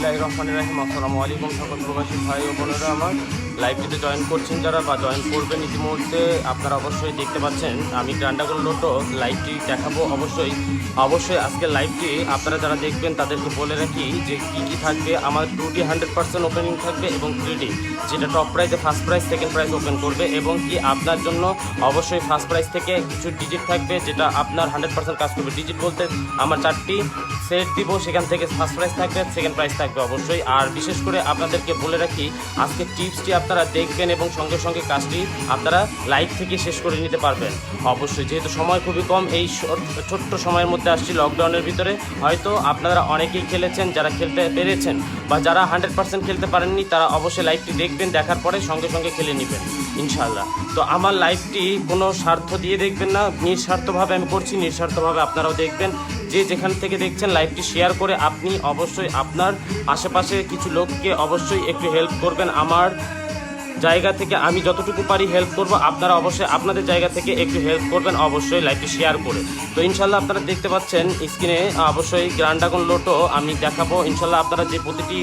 বিসমিল্লাহির রহমানির রহিম। আসসালামু আলাইকুম সকল প্রবাসী ভাই ও বোনেরা আমার লাইভটিতে জয়েন করছেন যারা বা জয়েন করবেন ইতিমধ্যে আপনারা অবশ্যই দেখতে পাচ্ছেন আমি গ্রান্ডাগন লোটো লাইভটি দেখাবো। অবশ্যই আজকের লাইভটি আপনারা যারা দেখবেন তাদেরকে বলে রাখি যে কী কী থাকবে। আমার 2D 100% ওপেনিং থাকবে এবং 3D যেটা টপ প্রাইজে first prize second prize open করবে এবং কি আপনার জন্য অবশ্যই ফার্স্ট প্রাইজ থেকে কিছু ডিজিট থাকবে যেটা আপনার 100% কাজ করবে। ডিজিট বলতে আমার 4টি সেট দিব, সেখান থেকে ফার্স্ট প্রাইজ থাকবে সেকেন্ড প্রাইজ থাকবে অবশ্যই। আর বিশেষ করে আপনাদেরকে বলে রাখি আজকে টিপসটি আপনারা দেখবেন এবং সঙ্গে সঙ্গে কাজটি আপনারা লাইভ থেকে শেষ করে নিতে পারবেন অবশ্যই। যেহেতু সময় খুবই কম, এই ছোট্ট সময়ের মধ্যে আসছি লকডাউনের ভিতরে, হয়তো আপনারা অনেকেই খেলেছেন, যারা খেলতে পেরেছেন বা যারা 100% খেলতে পারেননি তারা অবশ্যই লাইভটি দেখবেন, দেখার পরে সঙ্গে সঙ্গে খেলে নেবেন ইনশাআল্লাহ। তো আমার লাইভটি কোনো স্বার্থ দিয়ে দেখবেন না, নিঃস্বার্থভাবে আমি করছি, নিঃস্বার্থভাবে আপনারাও দেখবেন। যে যেখান থেকে দেখছেন লাইভটি শেয়ার করে আপনি অবশ্যই আপনার আশেপাশে কিছু লোককে অবশ্যই একটু হেল্প করবেন। আমার জায়গা থেকে আমি যতটুকু পারি হেল্প করব, আপনারা অবশ্যই আপনাদের জায়গা থেকে একটু হেল্প করবেন অবশ্যই লাইভটি শেয়ার করে। তো ইনশাল্লাহ আপনারা দেখতে পাচ্ছেন স্ক্রিনে অবশ্যই গ্রান্ডাগন লোটো আমি দেখাবো ইনশাল্লাহ। আপনারা যে প্রতিটি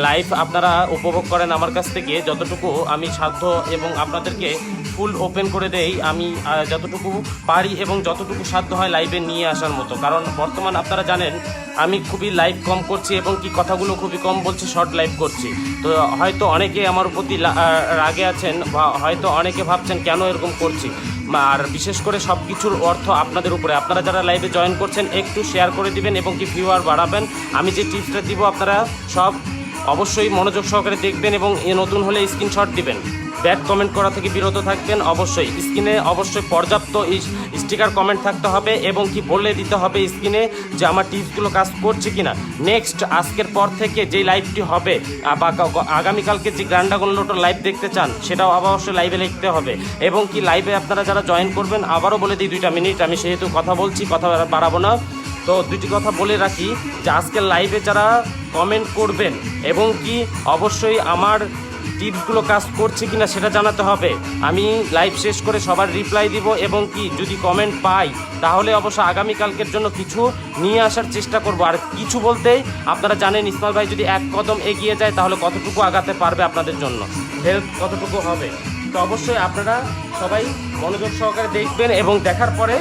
লাইভ আপনারা উপভোগ করেন আমার কাছ থেকে, যতটুকু আমি সাধ্য এবং আপনাদেরকে ফুল ওপেন করে দেই আমি যতটুকু পারি এবং যতটুকু সাধ্য হয় লাইভে নিয়ে আসার মতো। কারণ বর্তমান আপনারা জানেন আমি খুবই লাইভ কম করছি এবং কি কথাগুলো খুবই কম বলছি, শর্ট লাইভ করছি। তো হয়তো অনেকে আমার প্রতি রাগে আছেন বা হয়তো অনেকে ভাবছেন কেন এরকম করছি। আর বিশেষ করে সব কিছুর অর্থ আপনাদের উপরে। আপনারা যারা লাইভে জয়েন করছেন একটু শেয়ার করে দিবেন এবং কি ভিউয়ার বাড়াবেন। আমি যে টিপসটা দিব আপনারা সব অবশ্যই মনোযোগ সহকারে দেখবেন এবং নতুন হলে স্ক্রিনশট দিবেন। ব্যাড কমেন্ট করা থেকে বিরত থাকবেন অবশ্যই। স্ক্রিনে অবশ্যই পর্যাপ্ত স্টিকার কমেন্ট থাকতে হবে এবং কি বলে দিতে হবে স্ক্রিনে যে আমার টিপসগুলো কাজ করছে কিনা। নেক্সট আজকের পর থেকে যে লাইভটি হবে বা আগামীকালকে যে গ্রান্ডাগন লোটো লাইভ দেখতে চান সেটাও অবশ্যই লাইভে লিখতে হবে এবং কি লাইভে আপনারা যারা জয়েন করবেন আবারও বলে দিই 2টা মিনিট, আমি সেহেতু কথা বলছি, কথা বাড়াবো না। তো 2টি কথা বলে রাখি যে আজকের লাইভে যারা কমেন্ট করবেন এবং কি অবশ্যই আমার টিপসগুলো কাজ করছে কিনা সেটা জানাতে হবে। আমি লাইভ শেষ করে সবার রিপ্লাই দিব এবং কি যদি কমেন্ট পাই তাহলে অবশ্যই আগামীকালকের জন্য কিছু নিয়ে আসার চেষ্টা করব। আর কিছু বলতেই আপনারা জানেন ইসমাইল ভাই যদি এক কদম এগিয়ে যায় তাহলে কতটুকু আগাতে পারবে আপনাদের জন্য, হেল্প কতটুকু হবে। তো অবশ্যই আপনারা সবাই মনোযোগ সহকারে দেখবেন এবং দেখার পরে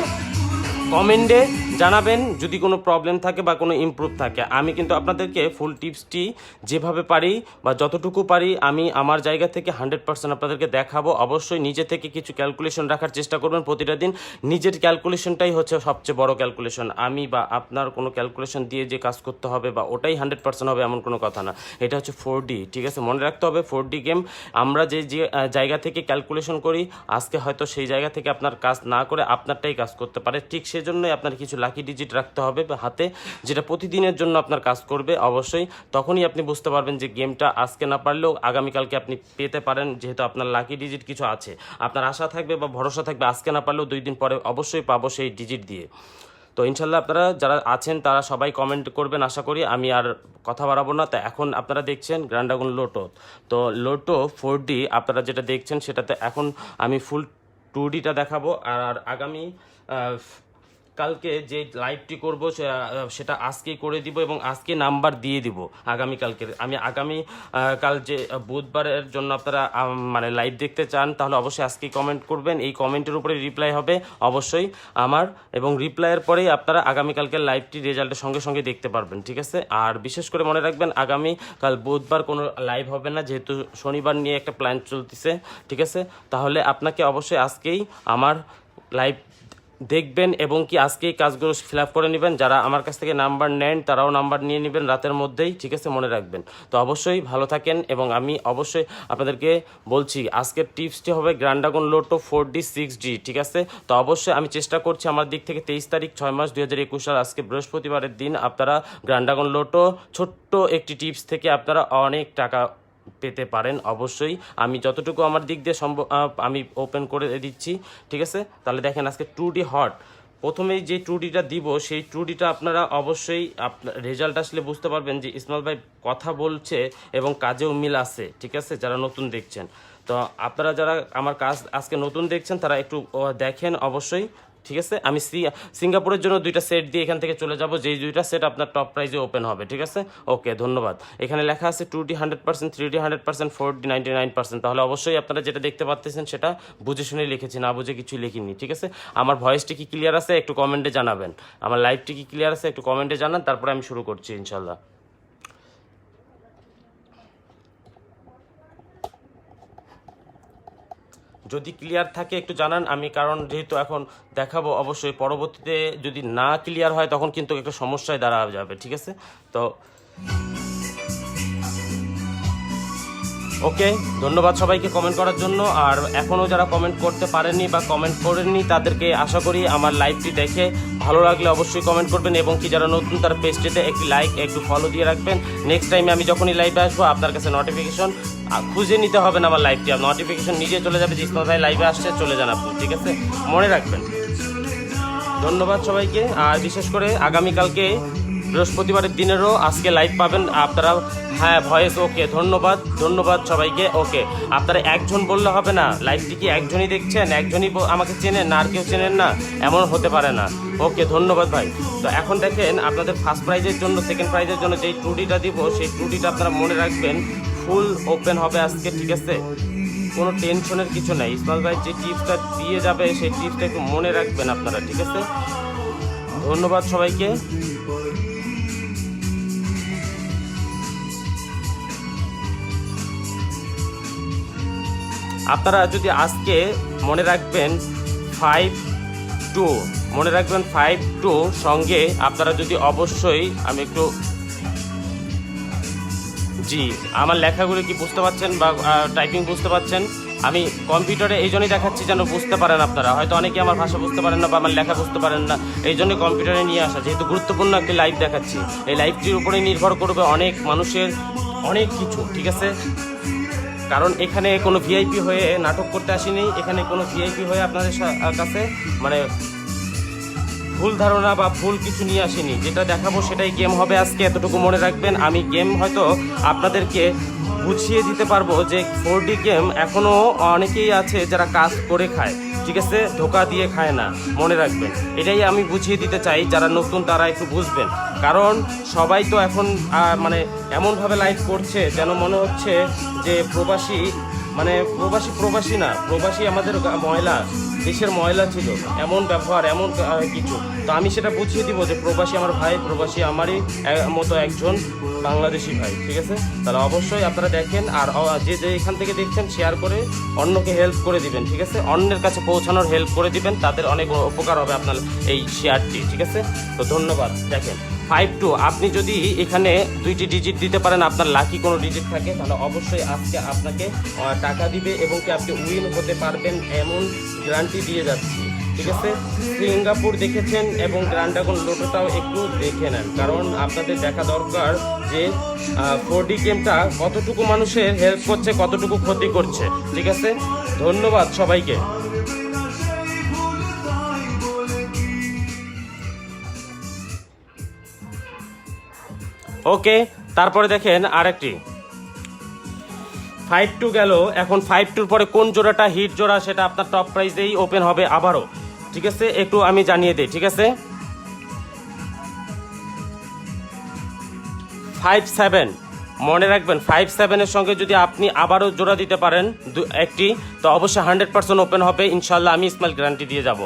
কমেন্টে জানাবেন যদি কোনো প্রবলেম থাকে বা কোনো ইমপ্রুভ থাকে। আমি কিন্তু আপনাদেরকে ফুল টিপসটি যেভাবে পারি বা যতটুকু পারি আমি আমার জায়গা থেকে 100% আপনাদেরকে দেখাবো। অবশ্যই নিজে থেকে কিছু ক্যালকুলেশন রাখার চেষ্টা করবেন প্রতিটা দিন। নিজের ক্যালকুলেশনটাই হচ্ছে সবচেয়ে বড় ক্যালকুলেশন। আমি বা আপনার কোনো ক্যালকুলেশন দিয়ে যে কাজ করতে হবে বা ওটাই 100% হবে এমন কোনো কথা না। এটা হচ্ছে 4D, ঠিক আছে, মনে রাখতে হবে 4D গেম। আমরা যে জায়গা থেকে ক্যালকুলেশন করি আজকে হয়তো সেই জায়গা থেকে আপনার কাজ না করে আপনারটাই কাজ করতে পারে। ঠিক সেজন্যই আপনার কিছু লাকি ডিজিট রাখতে হবে হাতে, যেটা প্রতিদিনের জন্য আপনার কাজ করবে অবশ্যই। তখনই আপনি বুঝতে পারবেন যে গেমটা আজকে না পারলেও আগামীকালকে আপনি পেতে পারেন, যেহেতু আপনার লাকি ডিজিট কিছু আছে। আপনার আশা থাকবে বা ভরসা থাকবে আজকে না পারলেও 2 দিন পরে অবশ্যই পাবো সেই ডিজিট দিয়ে। তো ইনশাল্লাহ আপনারা যারা আছেন তারা সবাই কমেন্ট করবেন আশা করি। আমি আর কথা বাড়াবো না। তো এখন আপনারা দেখছেন গ্রান্ডাগন লোটো। তো লোটো 4D আপনারা যেটা দেখছেন সেটাতে এখন আমি ফুল 2Dটা দেখাবো। আর আগামী কালকে যে লাইভটি করব সেটা আজকেই করে দিব এবং আজকে নাম্বার দিয়ে দিব আগামীকালকে। আমি কাল যে বুধবারের জন্য আপনারা মানে লাইভ দেখতে চান তাহলে অবশ্যই আজকেই কমেন্ট করবেন। এই কমেন্টের উপরে রিপ্লাই হবে অবশ্যই আমার, এবং রিপ্লাইয়ের পরেই আপনারা আগামীকালকের লাইভটি রেজাল্টের সঙ্গে সঙ্গে দেখতে পারবেন, ঠিক আছে। আর বিশেষ করে মনে রাখবেন আগামীকাল বুধবার কোনো লাইভ হবে না, যেহেতু শনিবার নিয়ে একটা প্ল্যান চলতেছে, ঠিক আছে। তাহলে আপনাকে অবশ্যই আজকেই আমার লাইভ দেখবেন এবং কি আজকেই কাজগুলো ফিল আপ করে নেবেন। যারা আমার কাছ থেকে নাম্বার নেন তারাও নাম্বার নিয়ে নেবেন রাতের মধ্যেই, ঠিক আছে, মনে রাখবেন। তো অবশ্যই ভালো থাকেন এবং আমি অবশ্যই আপনাদেরকে বলছি আজকের টিপসটি হবে গ্রান্ডাগন লোটো 4D 6D, ঠিক আছে। তো অবশ্যই আমি চেষ্টা করছি আমার দিক থেকে 23 তারিখ 6 মাস 2021 সাল আজকে বৃহস্পতিবারের দিন আপনারা গ্রান্ডাগন লোটো ছোট্ট একটি টিপস থেকে আপনারা অনেক টাকা পেতে পারেন অবশ্যই। আমি যতটুকু আমার দিক দিয়ে সম্ভব আমি ওপেন করে দিচ্ছি, ঠিক আছে। তাহলে দেখেন আজকে 2D হট, প্রথমেই যে 2Dটা দিব সেই 2Dটা আপনারা অবশ্যই আপনার রেজাল্ট আসলে বুঝতে পারবেন যে ইসমাইল ভাই কথা বলছে এবং কাজেও মিল আছে, ঠিক আছে, যারা নতুন দেখছেন। তো আপনারা যারা আমার কাজ আজকে নতুন দেখছেন তারা একটু দেখেন অবশ্যই। ঠিক আছে, আমি সিঙ্গাপুরের জন্য 2টা সেট দিয়ে এখান থেকে চলে যাব, যেই 2টা সেট আপনার টপ প্রাইজে ওপেন হবে। ঠিক আছে, ওকে, ধন্যবাদ। এখানে লেখা আছে 2D 100%, 3D 100%, 4D 99%। তাহলে অবশ্যই আপনারা যেটা দেখতে পাচ্ছেন সেটা বুঝে শুনে লিখেছি, না বুঝে কিছুই লিখিনি। ঠিক আছে, আমার ভয়েসটি কি ক্লিয়ার আছে একটু কমেন্টে জানাবেন, আমার লাইভটি কি ক্লিয়ার আছে একটু কমেন্টে জানান, তারপরে আমি শুরু করছি ইনশাল্লাহ। যদি ক্লিয়ার থাকে একটু জানান, আমি কারণ যেহেতু এখন দেখাবো অবশ্যই, পরবর্তীতে যদি না ক্লিয়ার হয় তখন কিন্তু একটা সমস্যায় দাঁড়া যাবে। ঠিক আছে, তো ওকে, ধন্যবাদ সবাইকে কমেন্ট করার জন্য। আর এখনও যারা কমেন্ট করতে পারেননি বা কমেন্ট করেননি তাদেরকে আশা করি আমার লাইভটি দেখে ভালো লাগলে অবশ্যই কমেন্ট করবেন, এবং কি যারা নতুন তার পেজটিতে একটি লাইক একটু ফলো দিয়ে রাখবেন। নেক্সট টাইমে আমি যখনই লাইভে আসবো আপনার কাছে নোটিফিকেশন খুঁজে নিতে হবে না, আমার লাইভটি নোটিফিকেশন নিজে চলে যাবে যে ইসমাইল ভাই লাইভে আসছে, চলে যান আপনি। ঠিক আছে, মনে রাখবেন। ধন্যবাদ সবাইকে। আর বিশেষ করে আগামীকালকে বৃহস্পতিবারের দিনেরও আজকে লাইভ পাবেন আপনারা। হ্যাঁ, ভয়েস ওকে, ধন্যবাদ ধন্যবাদ সবাইকে। ওকে, আপনারা একজন বললে হবে না, লাইভটি কি একজনই দেখছেন, একজনই আমাকে চেনেন না আর কেউ চেনেন না, এমন হতে পারে না। ওকে, ধন্যবাদ ভাই। তো এখন দেখেন আপনাদের ফার্স্ট প্রাইজের জন্য, সেকেন্ড প্রাইজের জন্য যেই 2Dটা দিব সেই 2Dটা আপনারা মনে রাখবেন ফুল ওপেন হবে আজকে। ঠিক আছে, কোনো টেনশনের কিছু নাই। ইসমাইল ভাই যে টিপসটা দিয়ে যাবে সেই টিপসটা একটু মনে রাখবেন আপনারা। ঠিক আছে, ধন্যবাদ সবাইকে। আপনারা যদি আজকে মনে রাখবেন 5-2, মনে রাখবেন 5-2 সঙ্গে আপনারা যদি অবশ্যই, আমি একটু, জি আমার লেখাগুলো কি বুঝতে পারছেন বা টাইপিং বুঝতে পারছেন? আমি কম্পিউটারে এই জন্যই দেখাচ্ছি যেন বুঝতে পারেন আপনারা, হয়তো অনেকে আমার ভাষা বুঝতে পারেন না বা আমার লেখা বুঝতে পারেন না, এই জন্য কম্পিউটারে নিয়ে আসা, যেহেতু গুরুত্বপূর্ণ একটি লাইভ দেখাচ্ছি। এই লাইভটির উপরে নির্ভর করবে অনেক মানুষের অনেক কিছু। ঠিক আছে, কারণ এখানে কোনো ভিআইপি হয়ে নাটক করতে আসিনি, এখানে কোনো ভিআইপি হয়ে আপনাদের কাছে মানে ভুল ধারণা বা ভুল কিছু নিয়ে আসিনি। যেটা দেখাবো সেটাই গেম হবে আজকে, এতটুকু মনে রাখবেন। আমি গেম হয়তো আপনাদেরকে বুঝিয়ে দিতে পারবো যে 4D গেম এখনও অনেকেই আছে যারা কাজ করে খায়। ঠিক আছে, ধোকা দিয়ে খায় না, মনে রাখবেন। এটাই আমি বুঝিয়ে দিতে চাই, যারা নতুন তারা একটু বুঝবেন। কারণ সবাই তো এখন এমনভাবে লাইভ করছে যেন মনে হচ্ছে যে প্রবাসী, মানে প্রবাসী না, প্রবাসী আমাদের ময়লা, দেশের ময়লা ছিল, এমন ব্যবহার, এমন কিছু। তো আমি সেটা বুঝিয়ে দিব যে প্রবাসী আমার ভাই, প্রবাসী আমারই মতো একজন বাংলাদেশি ভাই। ঠিক আছে, তাহলে অবশ্যই আপনারা দেখেন, আর যে এখান থেকে দেখছেন শেয়ার করে অন্যকে হেল্প করে দিবেন। ঠিক আছে, অন্যের কাছে পৌঁছানোর হেল্প করে দিবেন, তাদের অনেক উপকার হবে আপনার এই শেয়ারটি। ঠিক আছে, তো ধন্যবাদ। দেখেন 5-2, আপনি যদি এখানে 2টি ডিজিট দিতে পারেন, আপনার লাকি কোনো ডিজিট থাকে, তাহলে অবশ্যই আজকে আপনাকে টাকা দিবে এবং কি আপনি উইন হতে পারবেন, এমন গ্যারান্টি দিয়ে যাচ্ছি। ঠিক আছে, সিঙ্গাপুর দেখেছেন এবং গ্র্যান্ড ড্রাগন লোটোটাও একটু দেখে নেন, কারণ আপনাদের দেখা দরকার যে 4D গেমটা কতটুকু মানুষের হেল্প করছে, কতটুকু ক্ষতি করছে। ঠিক আছে, ধন্যবাদ সবাইকে। ওকে, তারপরে দেখেন আরেকটি 5-2 গেল। এখন 5-2 পরে কোন জোড়াটা হিট জোড়া সেটা আপনার টপ প্রাইজেই ওপেন হবে আবারও। ঠিক আছে, একটু আমি জানিয়ে দিই। ঠিক আছে, 5-7 মনে রাখবেন, 5-7-এর সঙ্গে যদি আপনি আবারও জোড়া দিতে পারেন একটি, তো অবশ্যই 100% ওপেন হবে ইনশাল্লাহ। আমি ইসমাইল গ্যারান্টি দিয়ে যাব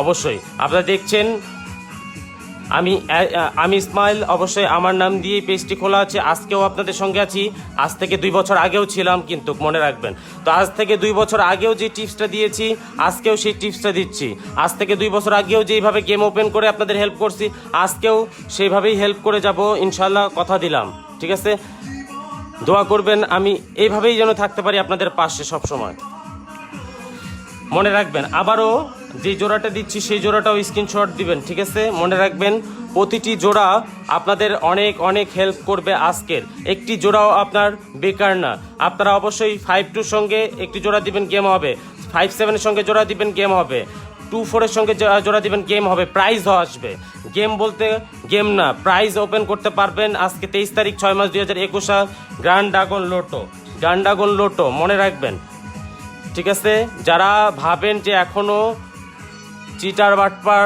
অবশ্যই। আপনারা দেখছেন আমি ইসমাইল, অবশ্যই আমার নাম দিয়ে পেজটি খোলা আছে। আজকেও আপনাদের সঙ্গে আছি, আজ থেকে 2 বছর আগেও ছিলাম, কিন্তু মনে রাখবেন। তো আজ থেকে 2 বছর আগেও যে টিপসটা দিয়েছি আজকেও সেই টিপসটা দিচ্ছি। আজ থেকে 2 বছর আগেও যেইভাবে গেম ওপেন করে আপনাদের হেল্প করছি, আজকেও সেইভাবেই হেল্প করে যাব ইনশাল্লাহ, কথা দিলাম। ঠিক আছে, দোয়া করবেন আমি এইভাবেই যেন থাকতে পারি আপনাদের পাশে সব সময়। মনে রাখবেন, আবারও যে জোড়াটা দিচ্ছি সেই জোড়াটাও স্ক্রিনশট দিবেন। ঠিক আছে, মনে রাখবেন প্রতিটি জোড়া আপনাদের অনেক অনেক হেল্প করবে আজকের। একটি জোড়াও আপনার বেকার না। আপনারা অবশ্যই 5-2 সঙ্গে একটি জোড়া দিবেন, গেম হবে। 5-7-এর সঙ্গে জোড়া দিবেন, গেম হবে। 2-4-এর সঙ্গে জোড়া দিবেন, গেম হবে, প্রাইজ আসবে। গেম বলতে গেম না, প্রাইজ ওপেন করতে পারবেন আজকে 23 তারিখ 6 মাস 2021 সাল, গ্র্যান্ড ড্রাগন লোটো মনে রাখবেন। ঠিক আছে, যারা ভাবেন যে এখনও চিটার বাটপার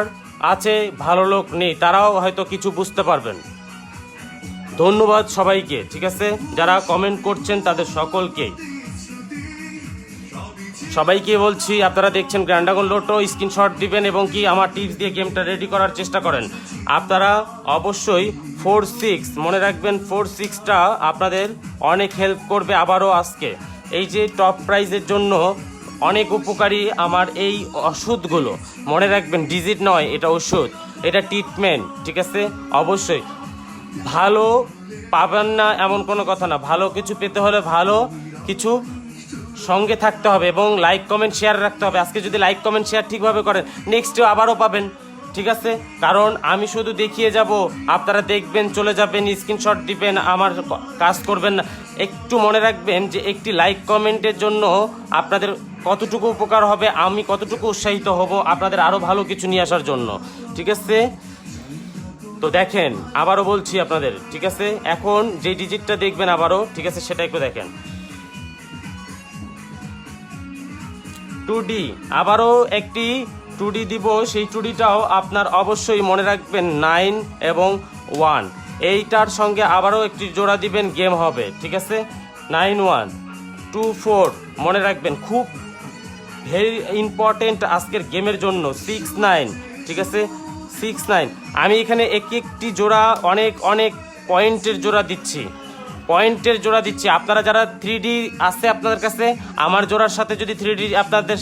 আছে, ভালো লোক নেই, তারাও হয়তো কিছু বুঝতে পারবেন। ধন্যবাদ সবাইকে, ঠিক আছে, যারা কমেন্ট করছেন তাদের সবাইকে বলছি, আপনারা দেখছেন গ্র্যান্ড ড্রাগন লোটো, স্ক্রিনশট দিবেন এবং কি আমার টিপস দিয়ে গেমটা রেডি করার চেষ্টা করেন। আপনারা অবশ্যই 4-6 মনে রাখবেন, 4-6টা আপনাদের অনেক হেল্প করবে। আবারও আজকে এই যে টপ প্রাইজের জন্য অনেক উপকারী আমার এই ওষুধগুলো, মনে রাখবেন ডিজিট নয়, এটা ওষুধ, এটা ট্রিটমেন্ট, ঠিক আছে। অবশ্যই ভালো পাবেন না এমন কোনো কথা না, ভালো কিছু পেতে হলে ভালো কিছু সঙ্গে থাকতে হবে এবং লাইক কমেন্ট শেয়ার রাখতে হবে। আজকে যদি লাইক কমেন্ট শেয়ার ঠিকভাবে করেন, নেক্সটে আবারও পাবেন, ঠিক আছে। কারণ আমি শুধু দেখিয়ে যাব, আপনারা দেখবেন চলে যাবেন, স্ক্রিনশট দিবেন, আমার কাজ করবেন না। একটু মনে রাখবেন যে একটি লাইক কমেন্টের জন্য আপনাদের কতটুকু উপকার হবে, আমি কতটুকু উৎসাহিত হব আপনাদের আরও ভালো কিছু নিয়ে আসার জন্য, ঠিক আছে। তো দেখেন, আবারও বলছি আপনাদের, ঠিক আছে, এখন যে ডিজিটটা দেখবেন আবারও, ঠিক আছে, সেটা একটু দেখেন। 2D, আবারও একটি 2D দিব, সেই 2Dটাও আপনার অবশ্যই মনে রাখবেন 9 এবং 1, এইটার সঙ্গে আবারও একটি জোড়া দিবেন, গেম হবে, ঠিক আছে। 9-1-2-4 মনে রাখবেন, খুব ভেরি ইম্পর্টেন্ট আজকের গেমের জন্য। 6-9, ঠিক আছে, 6-9। আমি এখানে একটি জোড়া অনেক পয়েন্টের জোড়া দিচ্ছি, আপনারা যারা 3D আছে আপনাদের কাছে, আমার জোড়ার সাথে যদি 3D আপনাদের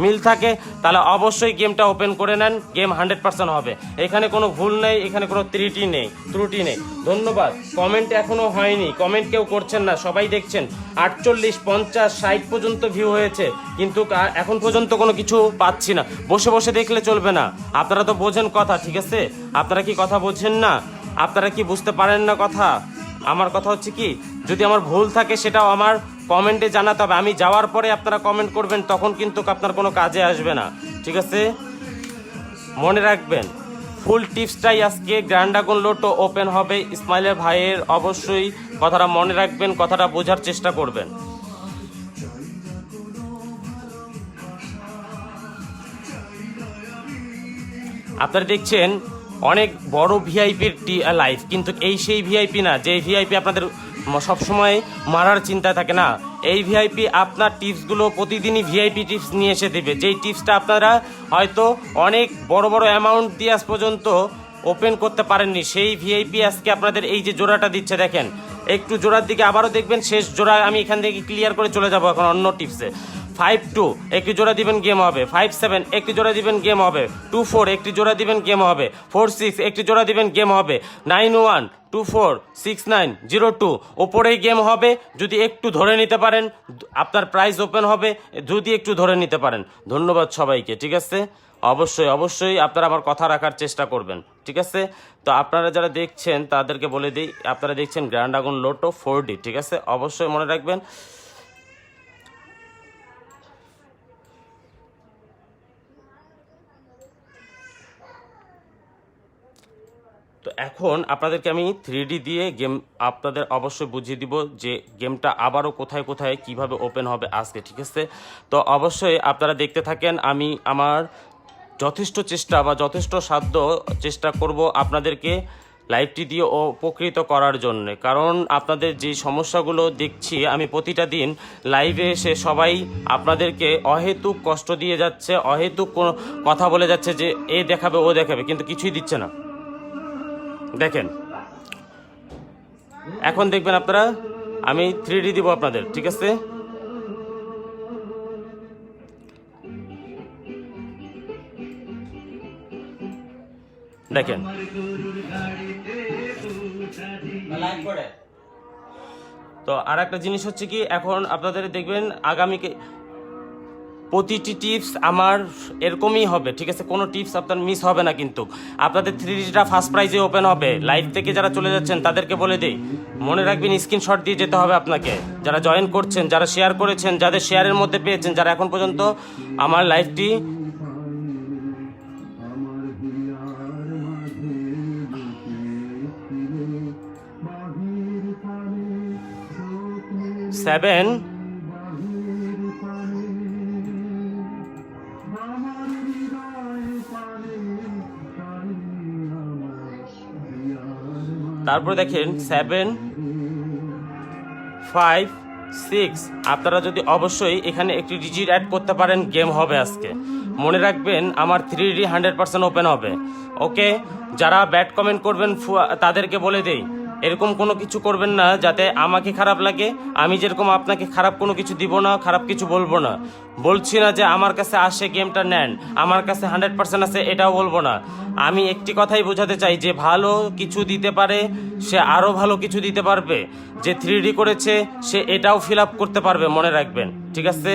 মিল থাকে তাহলে অবশ্যই গেমটা ওপেন করে নেন, গেম 100% হবে। এখানে কোনো ভুল নেই, এখানে কোনো ত্রুটি নেই। ধন্যবাদ। কমেন্ট এখনো হয়নি, কমেন্ট কেউ করছেন না, সবাই দেখছেন। 48, 50, 60 পর্যন্ত ভিউ হয়েছে, কিন্তু এখন পর্যন্ত কোনো কিছু পাচ্ছি না। বসে দেখলে চলবে না, আপনারা তো বোঝেন কথা, ঠিক আছে। আপনারা কি কথা বোঝেন না? আপনারা কি বুঝতে পারেন না কথা? আমার কথা হচ্ছে কি, যদি আমার ভুল থাকে সেটাও আমার কমেন্টে জানাতে হবে। আমি যাওয়ার পরে আপনারা কমেন্ট করবেন, তখন কিন্তু আপনার কোনো কাজে আসবে না, ঠিক আছে। মনে রাখবেন, ফুল টিপসটাই আজকে গ্র্যান্ড ড্রাগন লোটো ওপেন হবে ইসমাইলের ভাইয়ের। অবশ্যই কথাটা মনে রাখবেন, কথাটা বোঝার চেষ্টা করবেন। আপনারা দেখছেন অনেক বড় ভিআইপির লাইভ, কিন্তু এই সেই ভিআইপি না যে ভিআইপি আপনাদের সবসময় মারার চিন্তা থাকে না। এই ভিআইপি আপনার টিপসগুলো প্রতিদিনই ভিআইপি টিপস নিয়ে এসে দেবে, যেই টিপসটা আপনারা হয়তো অনেক বড় অ্যামাউন্ট দিয়ে আজ পর্যন্ত ওপেন করতে পারেননি, সেই ভিআইপি আজকে আপনাদের এই যে জোড়াটা দিচ্ছে, দেখেন একটু জোড়ার দিকে আবারও দেখবেন, শেষ জোড়া আমি এখান থেকে ক্লিয়ার করে চলে যাব এখন অন্য টিপসে। 5-2 একটি জোড়া দিবেন, গেম হবে। 5-7 একটি জোড়া দিবেন, গেম হবে। 2-4 একটি জোড়া দিবেন, গেম হবে। 4-6 একটি জোড়া দিবেন, গেম হবে। 9-1-2-4-6-9-0-2 ওপরেই গেম হবে। যদি একটু ধরে নিতে পারেন আপনার প্রাইস ওপেন হবে, যদি একটু ধরে নিতে পারেন। ধন্যবাদ সবাইকে, ঠিক আছে। অবশ্যই আপনারা আমার কথা রাখার চেষ্টা করবেন, ঠিক আছে। তো আপনারা যারা দেখছেন তাদেরকে বলে দিই, আপনারা দেখছেন গ্র্যান্ড ড্রাগন লোটো 4D, ঠিক আছে। অবশ্যই মনে রাখবেন। তো এখন আপনাদেরকে আমি 3D দিয়ে গেম আপনাদের অবশ্যই বুঝিয়ে দিব যে গেমটা আবারও কোথায় কিভাবে ওপেন হবে আজকে, ঠিক আছে। তো অবশ্যই আপনারা দেখতে থাকেন, আমি আমার যথেষ্ট চেষ্টা বা যথেষ্ট সাধ্য চেষ্টা করব আপনাদেরকে লাইভটি দিয়ে উপকৃত করার জন্য। কারণ আপনাদের যে সমস্যাগুলো দেখছি আমি প্রতিটা দিন লাইভে এসে, সবাই আপনাদেরকে অহেতুক কষ্ট দিয়ে যাচ্ছে, অহেতুক কোনো কথা বলে যাচ্ছে যে এ দেখাবে ও দেখাবে, কিন্তু কিছুই দিচ্ছে না। দেখেন এখন দেখবেন আপনারা, আমি 3D দিব আপনাদের, ঠিক আছে। দেখেন তো আর একটা জিনিস হচ্ছে কি, এখন আপনাদের দেখবেন আগামীকে প্রতিটি টিপস আমার এরকমই হবে, ঠিক আছে। কোনো টিপস আপনার মিস হবে না, কিন্তু আপনাদের 3Dটা ফার্স্ট প্রাইজে ওপেন হবে। লাইভ থেকে যারা চলে যাচ্ছেন তাদেরকে বলে দিই, মনে রাখবেন স্ক্রিনশট দিয়ে যেতে হবে আপনাকে। যারা জয়েন করছেন, যারা শেয়ার করেছেন, যাদের শেয়ারের মধ্যে পেয়েছেন, যারা এখন পর্যন্ত আমার লাইভটি তারপর দেখেন 7, 5, 6। আপনারা যদি অবশ্যই এখানে একটি ডিজিট অ্যাড করতে পারেন, গেম হবে আজকে। মনে রাখবেন আমার 3D 100% ওপেন হবে। ওকে, যারা ব্যাড কমেন্ট করবেন তাদেরকে বলে দেই, এরকম কোনো কিছু করবেন না যাতে আমাকে খারাপ লাগে। আমি যেরকম আপনাকে খারাপ কোনো কিছু দিব না, খারাপ কিছু বলবো না। বলছি না যে আমার কাছে আসে গেমটা নেন, আমার কাছে 100% আছে, এটাও বলবো না। আমি একটি কথাই বোঝাতে চাই যে ভালো কিছু দিতে পারে সে আরও ভালো কিছু দিতে পারবে। যে 3D করেছে সে এটাও ফিল আপ করতে পারবে, মনে রাখবেন, ঠিক আছে?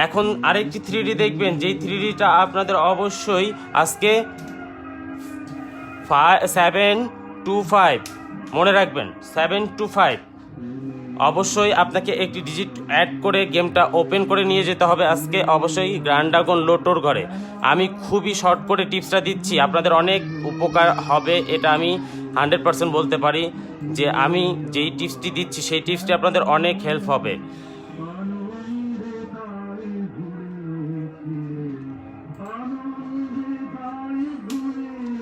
এখন আরেকটি 3D দেখবেন, যেই 3Dটা আপনাদের অবশ্যই আজকে 7 to 5 মনে রাখবেন, 7 to 5 অবশ্যই আপনাকে একটি ডিজিট অ্যাড করে গেমটা ওপেন করে নিয়ে যেতে হবে আজকে অবশ্যই গ্র্যান্ড ড্রাগন লোটোর ঘরে। আমি খুবই শর্ট করে টিপসটা দিচ্ছি, আপনাদের অনেক উপকার হবে, এটা আমি 100% বলতে পারি। যে আমি যেই টিপসটি দিচ্ছি সেই টিপসটি আপনাদের অনেক হেল্প হবে।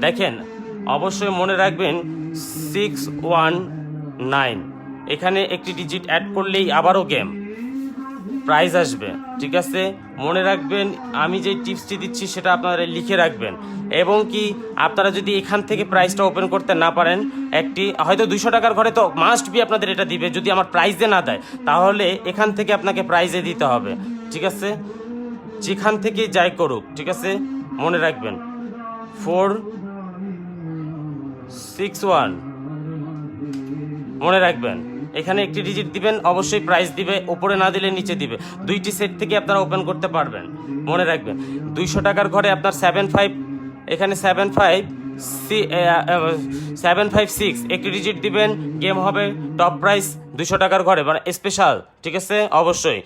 দেখেন, অবশ্যই মনে রাখবেন 619 এখানে একটি ডিজিট অ্যাড করলেই আবারও গেম প্রাইজ আসবে, ঠিক আছে? মনে রাখবেন, আমি যে টিপসটি দিচ্ছি সেটা আপনারা লিখে রাখবেন। এবং কি আপনারা যদি এখান থেকে প্রাইসটা ওপেন করতে না পারেন, একটি হয়তো 200 টাকার ঘরে তো মাস্ট বি আপনাদের এটা দিবে। যদি আমার প্রাইজে না দেয় তাহলে এখান থেকে আপনাকে প্রাইজে দিতে হবে, ঠিক আছে? যেখান থেকেই যাই করুক, ঠিক আছে? মনে রাখবেন 461 মনে রাখবেন, এখানে একটি ডিজিট দিবেন, অবশ্যই প্রাইস দিবে, উপরে না দিলে নিচে দিবে। দুইটি সেট থেকে আপনারা ওপেন করতে পারবেন, মনে রাখবেন। 200 টাকার ঘরে আপনার 75 এখানে 756 একটি ডিজিট দিবেন, গেম হবে টপ প্রাইস 200 টাকার ঘরে, মানে স্পেশাল, ঠিক আছে? অবশ্যই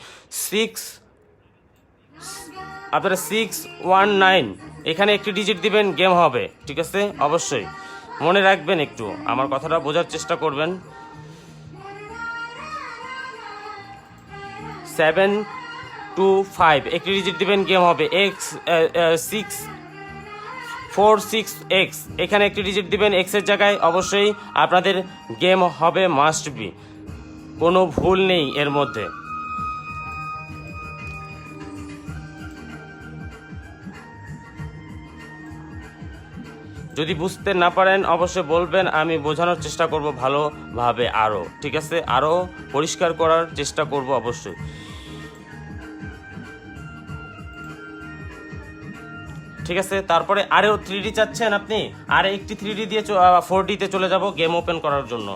আপনারা 619 এখানে একটি ডিজিট দিবেন, গেম হবে, ঠিক আছে? অবশ্যই মনে রাখবেন, একটু আমার কথাটা বোঝার চেষ্টা করবেন। 7 to 5 একটি ডিজিট দিবেন, গেম হবে 646X এখানে একটি ডিজিট দিবেন, এক্সের জায়গায় অবশ্যই আপনাদের গেম হবে মাস্ট বি, কোনো ভুল নেই এর মধ্যে। যদি বুঝতে না পারেন অবশ্যই বলবেন, আমি বোঝানোর চেষ্টা করব ভালোভাবে, আরও, ঠিক আছে? আরও পরিষ্কার করার চেষ্টা করব অবশ্যই। ঠিক আছে, তারপরে আরও 3D চাচ্ছেন আপনি, আর একটি 3D দিয়ে 4Dতে চলে যাব গেম ওপেন করার জন্য।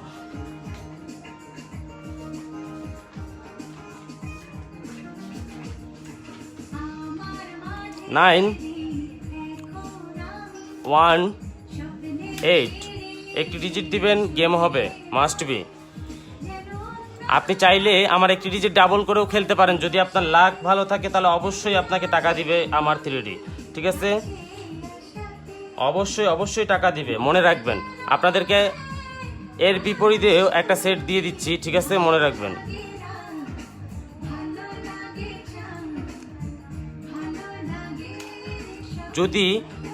নাইন 1 8 একটি ডিজিট দিবেন, গেম হবে মাস্ট বি। আপনি চাইলে আমার একটি ডিজিট ডাবল করেও খেলতে পারেন, যদি আপনার লাক ভালো থাকে তাহলে অবশ্যই আপনাকে টাকা দিবে আমার 3D, ঠিক আছে? অবশ্যই টাকা দিবে, মনে রাখবেন। আপনাদেরকে এর বিপরীতেও একটা সেট দিয়ে দিচ্ছি, ঠিক আছে? মনে রাখবেন। যদি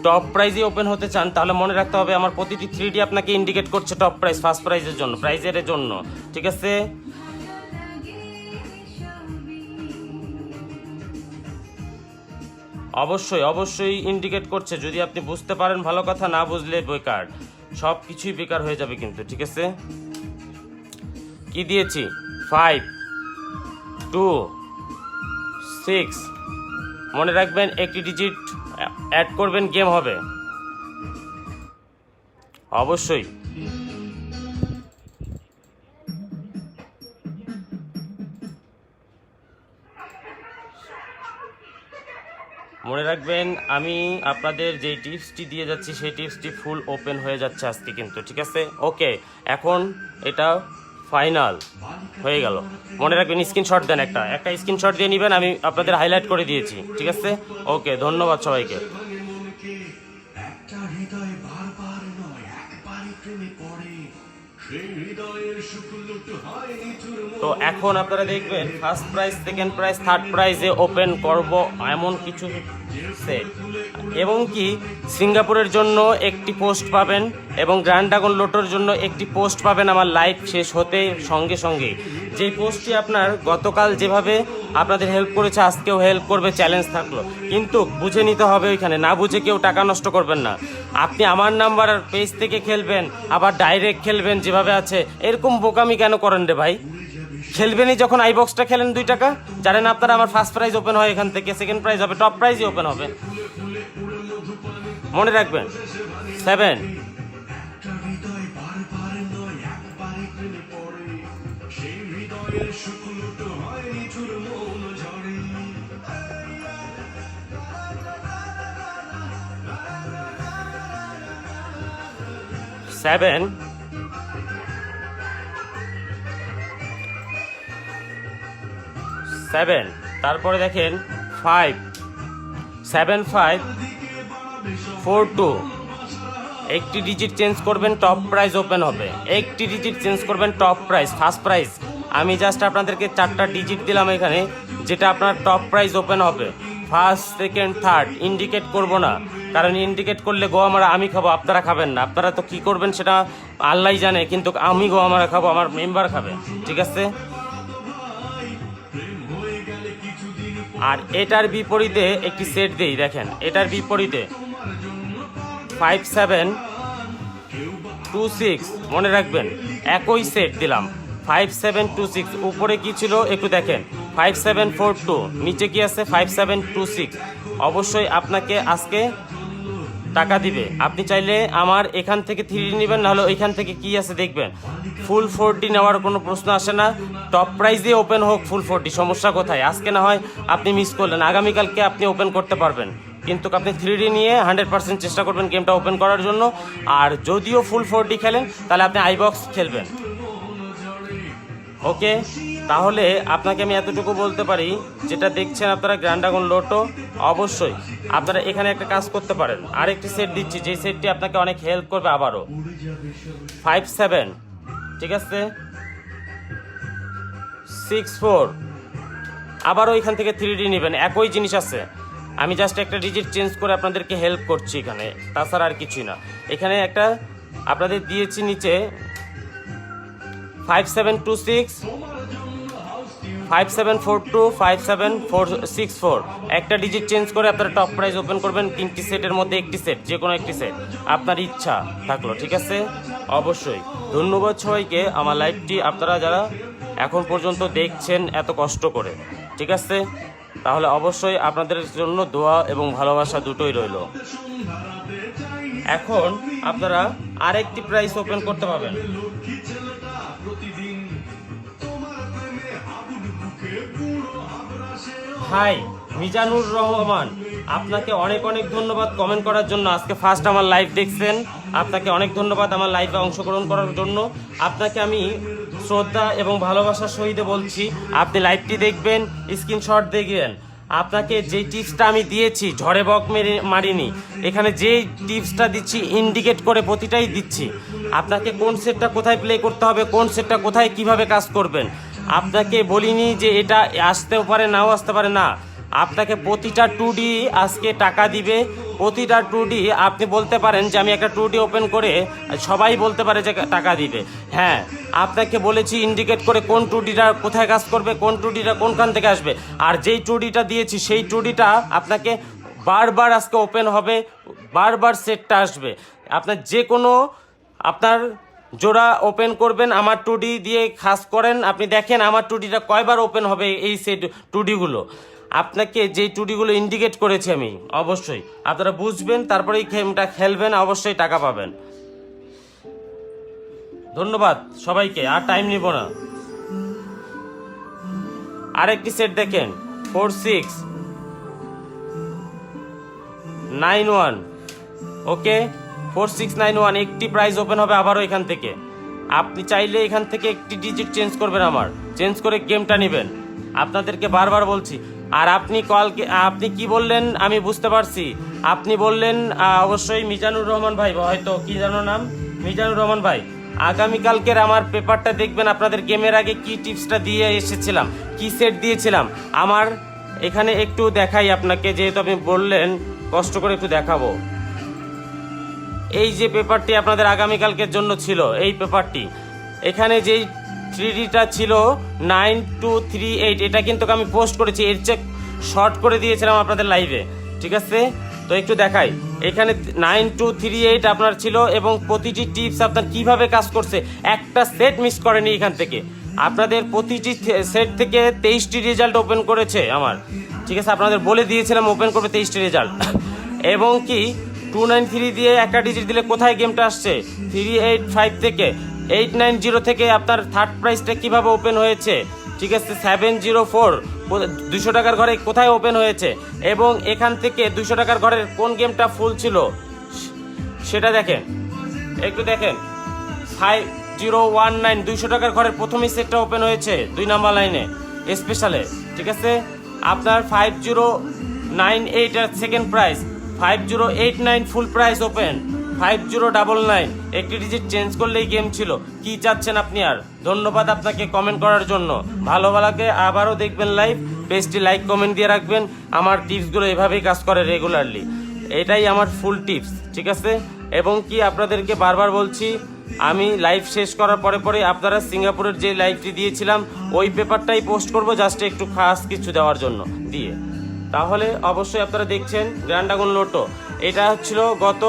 টপ প্রাইজে ওপেন হতে চান তাহলে মনে রাখতে হবে আমার প্রতিটি 3D আপনাকে ইন্ডিকেট করছে টপ প্রাইস, ফার্স্ট প্রাইজের জন্য, প্রাইজের জন্য, ঠিক আছে? অবশ্যই ইন্ডিকেট করছে। যদি আপনি বুঝতে পারেন ভালো কথা, না বুঝলে বেকার, সব কিছুই বেকার হয়ে যাবে কিন্তু, ঠিক আছে? কি দিয়েছি? 5 2 6 মনে রাখবেন, একটি ডিজিট অ্যাড করবেন, গেম হবে অবশ্যই। মনে রাখবেন, আমি আপনাদের যে টিপসটি দিয়ে যাচ্ছি সেই টিপসটি ফুল ওপেন হয়ে যাচ্ছে আজকে কিন্তু, ঠিক আছে? ওকে, এখন এটা ফাইনাল হয়ে গেল। মনে রাখবেন, স্ক্রিনশট দেন, একটা স্ক্রিনশট দিয়ে নেবেন, আমি আপনাদের হাইলাইট করে দিয়েছি, ঠিক আছে? ওকে, ধন্যবাদ সবাইকে। হৃদয়ের শুক্ল হয় নিঠুর তো এখন আপনারা দেখবেন first prize, second prize, third প্রাইজে ওপেন করব এমন কিছু সেট, এবং কি সিঙ্গাপুরের জন্য একটি পোস্ট পাবেন এবং গ্র্যান্ড ড্রাগন লোটোর জন্য একটি পোস্ট পাবেন আমার লাইভ শেষ হতে সঙ্গে সঙ্গে। যেই পোস্টটি আপনার গতকাল যেভাবে আপনাদের হেল্প করেছে আজকেও হেল্প করবে, চ্যালেঞ্জ থাকলো, কিন্তু বুঝে নিতে হবে, ওইখানে না বুঝে কেউ টাকা নষ্ট করবেন না। আপনি আমার নাম্বার আর পেজ থেকে খেলবেন, আবার ডাইরেক্ট খেলবেন যেভাবে আছে, এরকম বোকামি কেন করেন রে ভাই? খেলবেনই যখন আইবক্সটা খেলেন 2 টাকা, জানেন আপনারা আমার ফার্স্ট প্রাইজ ওপেন হয় এখান থেকে, সেকেন্ড প্রাইজ হবে, টপ প্রাইজই ওপেন হবে, মনে রাখবেন। 7 7 7, তারপরে দেখেন 5 7 5 4 2, একটি ডিজিট চেঞ্জ করবেন, টপ প্রাইজ ওপেন হবে। একটি ডিজিট চেঞ্জ করবেন, টপ প্রাইজ, ফার্স্ট প্রাইজ। আমি জাস্ট আপনাদেরকে 4টা ডিজিট দিলাম এখানে, যেটা আপনার টপ প্রাইজ ওপেন হবে। ফার্স্ট, সেকেন্ড, থার্ড ইন্ডিকেট করব না, কারণ ইন্ডিকেট করলে গোয়ামারা আমি খাবো, আপনারা খাবেন না। আপনারা তো কী করবেন সেটা আল্লাহই জানে, কিন্তু আমি গোয়ামারা খাবো, আমার মেম্বার খাবে, ঠিক আছে? আর এটার বিপরীতে একটি সেট দিই, দেখেন এটার বিপরীতে 5 7 2 6, মনে রাখবেন একই সেট দিলাম, 5 7 2 6। উপরে কি ছিল একটু দেখেন, 5 7 4 2, নিচে কি আছে 5 7 2 6। অবশ্যই আপনাকে আজকে টাকা দিবে। আপনি চাইলে আমার এখান থেকে 3D নেবেন, নাহলে ওইখান থেকে কি আছে দেখবেন। ফুল 4D নেওয়ার কোনো প্রশ্ন আসে না, টপ প্রাইজে ওপেন হোক ফুল 4D, সমস্যা কোথায়? আজকে না হয় আপনি মিস করলেন, আগামীকালকে আপনি ওপেন করতে পারবেন, কিন্তু আপনি 3D নিয়ে 100% চেষ্টা করবেন গেমটা ওপেন করার জন্য। আর যদিও ফুল 4D খেলেন তাহলে আপনি আইবক্স খেলবেন, ওকে? তাহলে আপনাকে আমি এতটুকু বলতে পারি, যেটা দেখছেন আপনারা গ্র্যান্ড ড্রাগন লোটো, অবশ্যই আপনারা এখানে একটা কাজ করতে পারেন। আরেকটি সেট দিচ্ছি, যে সেটটি আপনাকে অনেক হেল্প করবে আবারও। 5 7, ঠিক আছে, 6 4, আবারও এখান থেকে 3D নেবেন, একই জিনিস আছে। আমি জাস্ট একটা ডিজিট চেঞ্জ করে আপনাদেরকে হেল্প করছি এখানে, তাছাড়া আর কিছুই না। এখানে একটা আপনাদের দিয়েছি নিচে 5 7 2 6, 5 7 4 2, 5 7 4 6 4, একটা ডিজিট চেঞ্জ করে আপনারা টপ প্রাইজ ওপেন করবেন। 3টি সেটের মধ্যে একটি সেট, যে কোনো একটি সেট আপনার ইচ্ছা থাকলো, ঠিক আছে? অবশ্যই ধন্যবাদ সবাইকে, আমার লাইভটি আপনারা যারা এখন পর্যন্ত দেখছেন এত কষ্ট করে, ঠিক আছে? তাহলে অবশ্যই আপনাদের জন্য দোয়া এবং ভালোবাসা দুটোই রইল। এখন আপনারা আরেকটি প্রাইস ওপেন করতে পারবেন। হাই মিজানুর রহমান, আপনাকে অনেক অনেক ধন্যবাদ কমেন্ট করার জন্য। আজকে ফার্স্ট আমার লাইভ দেখছেন, আপনাকে অনেক ধন্যবাদ আমার লাইভে অংশগ্রহণ করার জন্য। আপনাকে আমি শ্রদ্ধা এবং ভালোবাসার সহিত বলছি, আপনি লাইভটি দেখবেন, স্ক্রিনশট দেখবেন। আপনাকে যে টিপসটা আমি দিয়েছি, ঝড়ে বক মারিনি, এখানে যে টিপসটা দিচ্ছি ইন্ডিকেট করে প্রতিটাই দিচ্ছি। আপনাকে কোন সেটটা কোথায় প্লে করতে হবে, কোন সেটটা কোথায় কিভাবে কাজ করবেন, আপনাকে বলিনি যে এটা আসতেও পারে নাও আসতে পারে, না। আপনাকে প্রতিটা 2D আজকে টাকা দিবে, প্রতিটা 2D আপনি বলতে পারেন যে আমি একটা 2D ওপেন করে, সবাই বলতে পারে যে টাকা দিবে। হ্যাঁ, আপনাকে বলেছি ইন্ডিকেট করে কোন 2Dটা কোথায় কাজ করবে, কোন 2Dটা কোনখান থেকে আসবে। আর যেই 2Dটা দিয়েছি সেই 2Dটা আপনাকে বারবার আজকে ওপেন হবে, বারবার সেটটা আসবে। আপনার যে কোনো আপনার জোড়া ওপেন করবেন, আমার 2D দিয়ে খাস করেন, আপনি দেখেন আমার 2Dটা কয়বার ওপেন হবে। এই সেট 2Dগুলো আপনাকে যেই 2Dগুলো ইন্ডিকেট করেছি আমি, অবশ্যই আপনারা বুঝবেন, তারপরে এই গেমটা খেলবেন, অবশ্যই টাকা পাবেন। ধন্যবাদ সবাইকে, আর টাইম নিব না। আরেকটি সেট দেখেন 4 6 9 1, ওকে 4 6 9 1, একটি প্রাইস ওপেন হবে আবারও এখান থেকে। আপনি চাইলে এখান থেকে একটি ডিজিট চেঞ্জ করবেন, আমার চেঞ্জ করে গেমটা নেবেন, আপনাদেরকে বারবার বলছি। আর আপনি কি বললেন আমি বুঝতে পারছি, আপনি বললেন অবশ্যই মিজানুর রহমান ভাই, হয়তো কি জানো নাম, মিজানুর রহমান ভাই, আগামীকালকের আমার পেপারটা দেখবেন, আপনাদের গেমের আগে কি টিপসটা দিয়ে এসেছিলাম, কি সেট দিয়েছিলাম। আমার এখানে একটু দেখাই আপনাকে, যেহেতু আপনি বললেন কষ্ট করে একটু দেখাবো। এই যে পেপারটি আপনাদের আগামীকালকের জন্য ছিল, এই পেপারটি এখানে যেই 3Dটা ছিল 9238, এটা কিন্তু আমি পোস্ট করেছি, এর চেক শর্ট করে দিয়েছিলাম আপনাদের লাইভে, ঠিক আছে? তো একটু দেখাই, এখানে 9238 আপনার ছিল এবং প্রতিটি টিপস আপনার কিভাবে কাজ করছে, একটা সেট মিস করেনি এখান থেকে। আপনাদের প্রতিটি সেট থেকে 23টি রেজাল্ট ওপেন করেছে আমার, ঠিক আছে? আপনাদের বলে দিয়েছিলাম ওপেন করবে 23টি রেজাল্ট। এবং কি 293 দিয়ে একটা ডিজিট দিলে কোথায় গেমটা আসছে, 385 থেকে 890 থেকে আপনার থার্ড প্রাইসটা কিভাবে ওপেন হয়েছে, ঠিক আছে? 704 200 টাকার ঘরে কোথায় ওপেন হয়েছে, এবং এখান থেকে 200 টাকার ঘরের কোন গেমটা ফুল ছিল সেটা দেখেন, একটু দেখেন। 5019 200 টাকার ঘরের প্রথমেই সেটটা ওপেন হয়েছে 2 নাম্বার লাইনে স্পেশালে, ঠিক আছে? আপনার 5098 এর সেকেন্ড প্রাইস, 5089 ফুল প্রাইস ওপেন, 5099 একটি ডিজিট চেঞ্জ করলেই গেম ছিল। কি চাচ্ছেন আপনি আর? ধন্যবাদ আপনাকে কমেন্ট করার জন্য। ভালো লাগে আবারও দেখবেন লাইভ, পেজটি লাইক কমেন্ট দিয়ে রাখবেন। আমার টিপসগুলো এভাবেই কাজ করে রেগুলারলি, এটাই আমার ফুল টিপস, ঠিক আছে? এবং কি আপনাদেরকে বারবার বলছি, আমি লাইভ শেষ করার পরে পরে আপনারা সিঙ্গাপুরের যে লাইভটি দিয়েছিলাম ওই পেপারটাই পোস্ট করব, জাস্ট একটু খাস কিছু দেওয়ার জন্য দিয়ে। তাহলে অবশ্যই আপনারা দেখছেন গ্র্যান্ড ড্রাগন লোটো, এটা হচ্ছিল গত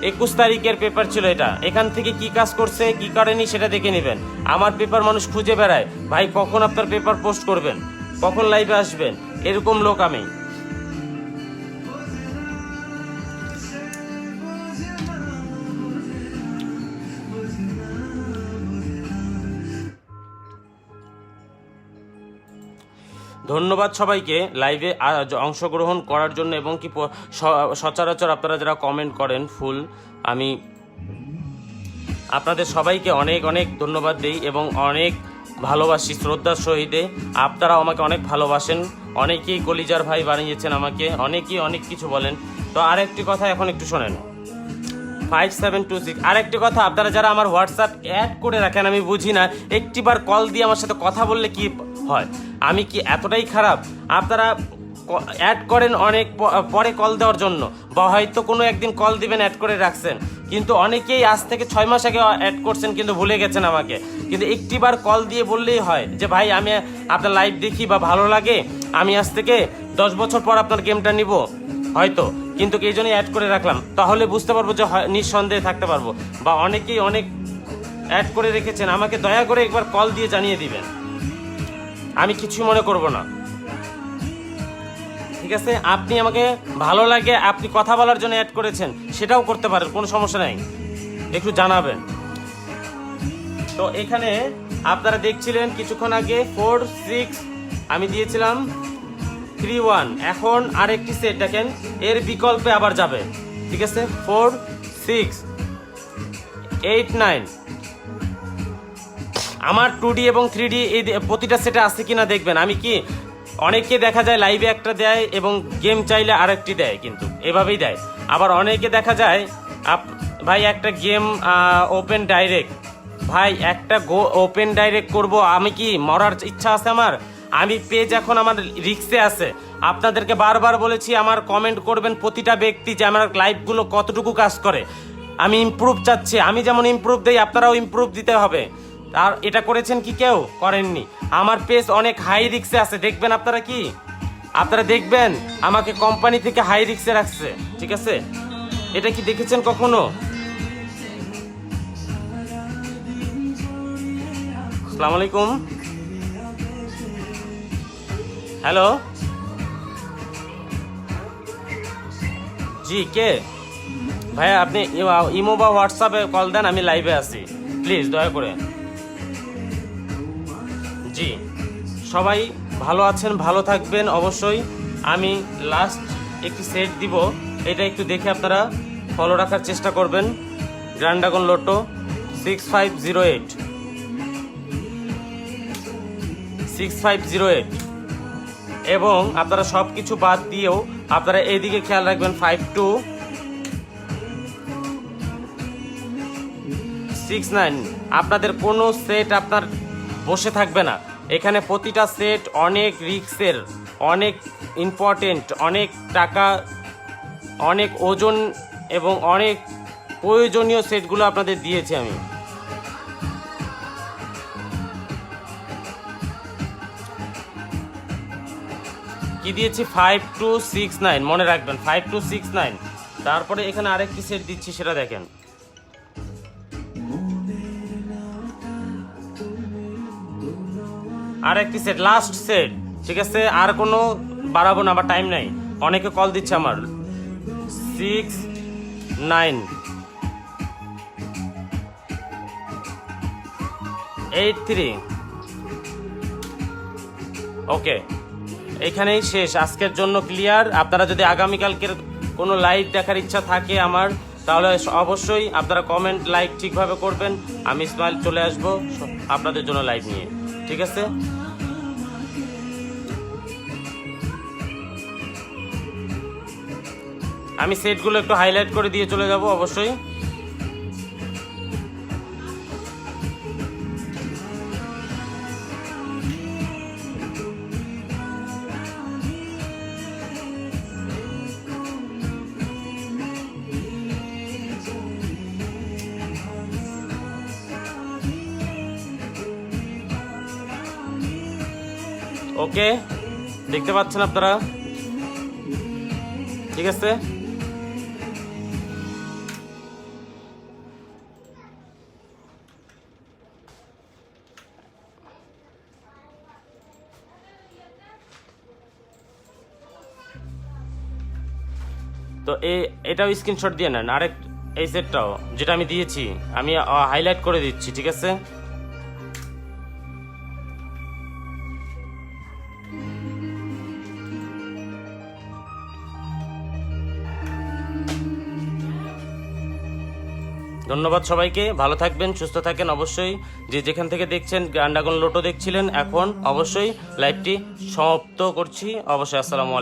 21 তারিখের পেপার ছিল এটা। এখান থেকে কি কাজ করছে কি করেনি সেটা দেখে নেবেন। আমার পেপার মানুষ খুঁজে বেড়ায়, ভাই কখন আপনার পেপার পোস্ট করবেন, কখন লাইভে আসবেন, এরকম লোক আমি। ধন্যবাদ সবাইকে লাইভে অংশগ্রহণ করার জন্য, এবং কি সচরাচর আপনারা যারা কমেন্ট করেন ফুল, আমি আপনাদের সবাইকে অনেক অনেক ধন্যবাদ দিই এবং অনেক ভালোবাসি শ্রদ্ধার সহিতে। আপনারা আমাকে অনেক ভালোবাসেন, অনেকেই কলিজার ভাই বানিয়েছেন আমাকে, অনেকেই অনেক কিছু বলেন। তো আরেকটি কথা এখন একটু শোনেন, 5726 আরেকটি কথা, আপনারা যারা আমার হোয়াটসঅ্যাপ অ্যাড করে রাখেন, আমি বুঝি না একটিবার কল দিয়ে আমার সাথে কথা বললে কি হয়, আমি কি এতটাই খারাপ? আপনারা অ্যাড করেন অনেক পরে কল দেওয়ার জন্য, বা হয়তো কোনো একদিন কল দিবেন অ্যাড করে রাখছেন, কিন্তু অনেকেই আজ থেকে 6 মাস আগে অ্যাড করছেন কিন্তু ভুলে গেছেন আমাকে। কিন্তু একটিবার কল দিয়ে বললেই হয় যে ভাই আমি আপনার লাইভ দেখি বা ভালো লাগে, আমি আজ থেকে 10 বছর পর আপনার গেমটা নিব হয়তো, কিন্তু এই জন্যই অ্যাড করে রাখলাম, তাহলে বুঝতে পারবো যে নিঃসন্দেহে থাকতে পারবো। বা অনেকেই অনেক অ্যাড করে রেখেছেন, আমাকে দয়া করে একবার কল দিয়ে জানিয়ে দিবেন, আমি কিছু মনে করব না, ঠিক আছে? আপনি আমাকে ভালো লাগে আপনি কথা বলার জন্য অ্যাড করেছেন, সেটাও করতে পারেন, কোনো সমস্যা নাই, একটু জানাবেন। তো এখানে আপনারা দেখছিলেন কিছুক্ষণ আগে 46 আমি দিয়েছিলাম 31, এখন আরেকটি সেট দেখেন এর বিকল্পে আবার যাবে, ঠিক আছে? 4689 আমার 2D এবং 3D এই প্রতিটা সেটে আছে কিনা দেখবেন। আমি কি অনেকে দেখা যায় লাইভে একটা দেয় এবং গেম চাইলে আরেকটি দেয়, কিন্তু এভাবেই দেয়। আবার অনেকে দেখা যায় ভাই একটা গেম ওপেন ডাইরেক্ট, ভাই একটা ওপেন ডাইরেক্ট করব, আমি কি মরার ইচ্ছা আছে আমার? আমি পেজ এখন আমার রিক্সে আছে, আপনাদেরকে বারবার বলেছি আমার কমেন্ট করবেন প্রতিটা ব্যক্তি যে আমার লাইভগুলো কতটুকু কাজ করে, আমি ইমপ্রুভ চাচ্ছি, আমি যেমন ইমপ্রুভ দেই আপনারাও ইমপ্রুভ দিতে হবে। আর এটা করেছেন কি? কেউ করেননি। আমার পেজ অনেক হাই রিক্সে আছে, দেখবেন আপনারা কি আপনারা দেখবেন আমাকে কোম্পানি থেকে হাই রিক্সে রাখছে, ঠিক আছে? এটা কি দেখেছেন কখনো? আসসালামু আলাইকুম, হ্যালো, জি কে ভাইয়া? আপনি ইমো বা হোয়াটসঅ্যাপে কল দেন, আমি লাইভে আছি, প্লিজ দয়া করে। জি, সবাই ভালো আছেন, ভালো থাকবেন অবশ্যই। আমি লাস্ট একটি সেট দিব, এটা একটু দেখে আপনারা ফলো রাখার চেষ্টা করবেন। গ্র্যান্ড ড্রাগন লোটো 6508 এবং আপনারা সব কিছু বাদ দিয়েও আপনারা এইদিকে খেয়াল রাখবেন, 5, 6, 9 আপনাদের কোনো সেট আপনার বসে থাকবে না। এখানে প্রতিটা সেট অনেক রিস্কের, অনেক ইম্পর্টেন্ট, অনেক টাকা, অনেক ওজন এবং অনেক প্রয়োজনীয় সেটগুলো আপনাদের দিয়েছি আমি। কি দিয়েছি? 5 to 6, 9 মনে রাখবেন, 5 to 6, 9। তারপরে এখানে আরেকটি সেট দিচ্ছি, সেটা দেখেন। আরেকটি সেট, লাস্ট সেট, ঠিক আছে? আর কোনো বাড়াবো না, আবার টাইম নাই, অনেকে কল দিচ্ছে আমার। 6, 9, 8, 3। ওকে, এখানেই শেষ, আজকের জন্য ক্লিয়ার। আপনারা যদি আগামীকালকের কোনো লাইভ দেখার ইচ্ছা থাকে আমার, তাহলে অবশ্যই আপনারা কমেন্ট লাইক ঠিকভাবে করবেন। আমি ইসমাইল চলে আসবো আপনাদের জন্য লাইভ নিয়ে, ঠিক আছে? আমি সেটগুলো একটু হাইলাইট করে দিয়ে চলে যাব অবশ্যই। ওকে, দেখতে পাচ্ছেন আপনারা, ঠিক আছে? তো এটাও স্ক্রিনশট দিয়ে নেন। আরেক এই সেটটাও যেটা আমি দিয়েছি, আমি হাইলাইট করে দিচ্ছি, ঠিক আছে? ধন্যবাদ সবাইকে, ভালো থাকবেন, সুস্থ থাকেন অবশ্যই। যে যেখান থেকে দেখছেন, গ্র্যান্ড ড্রাগন লোটো দেখছিলেন, এখন অবশ্যই লাইভটি সমাপ্ত করছি অবশ্যই। আসসালামু আলাইকুম।